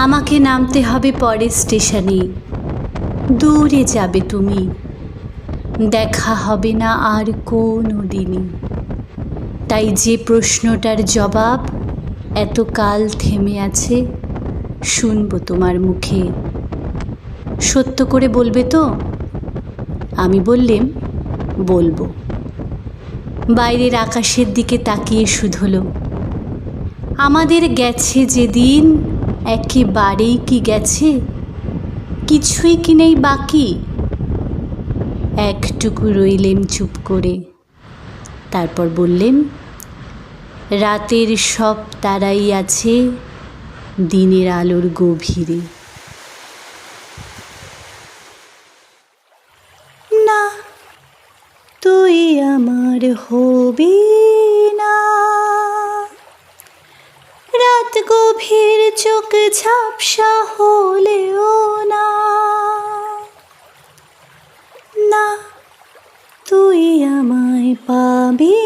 আমাকে নামতে হবে পরের স্টেশনে, দূরে যাবে তুমি, দেখা হবে না আর কোনো দিনই। তাই যে প্রশ্নটার জবাব এতকাল থেমে আছে, শুনবো তোমার মুখে। সত্য করে বলবে তো? আমি বললেম, বলবো। বাইরের আকাশের দিকে তাকিয়ে শুধলো, আমাদের গেছে যেদিন একেবারেই কি গেছে, কিছুই কি নেই বাকি। একটুকু রইলেম চুপ করে, তারপর বললেন, রাতের সব তারাই আছে দিনের আলোর গভীরে। না, তুই আমার হবি না, রাত গভীর চোখ ঝাপসা হলেও না। না, তুই আমায় পাবি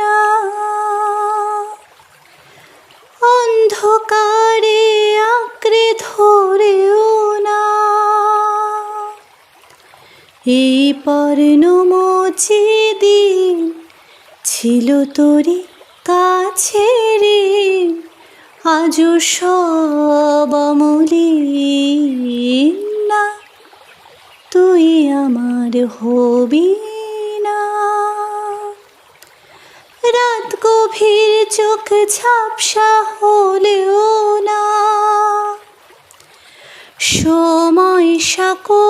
না, অন্ধকারে আঁকড়ে ধরেও না। এই পর্ণমোচী দিন ছিল তোরই কাছে রে, আজও সব অমলিন। না, তুই আমার হবি না, রাত গভীর চোখ ঝাপসা হলেও না। সময় সাঁকো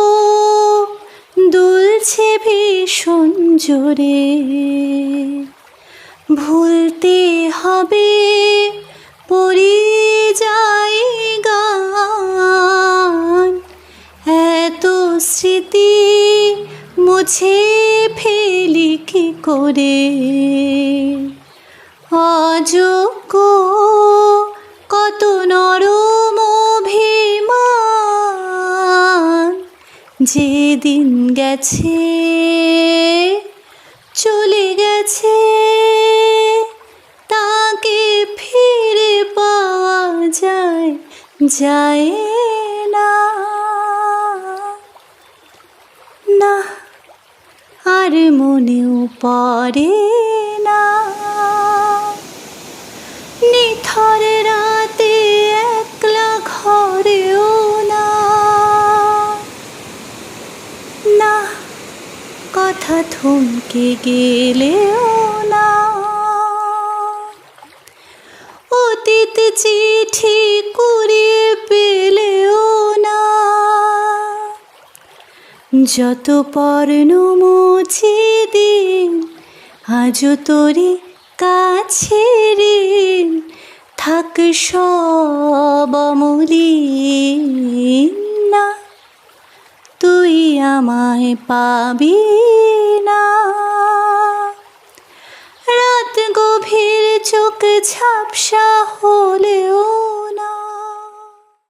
দুলছে ভীষণ জোরে, ভুলতে হবে পরিযায়ী গান। এত স্মৃতি মুছে ফেলি কি করে, অযোগ্য কত নরম অভিমান। যেদিন গেছে চলে গেছে, তাকে ফিরে পাওয়া যায় যায় না। না, আর মনেও পড়ে না, নিথর রাতে একলা ঘরেও না। না, কথা থমকে গেলেও না, অতীত চিঠি কুড়িয়ে পেলেও না। যত পর্ণমোচী দিন আজও তোরই কাছে রে, থাক সব অমলিন। না, তুই আমায় পাবি না, রাত গভীর চোখ ঝাপসা হলেও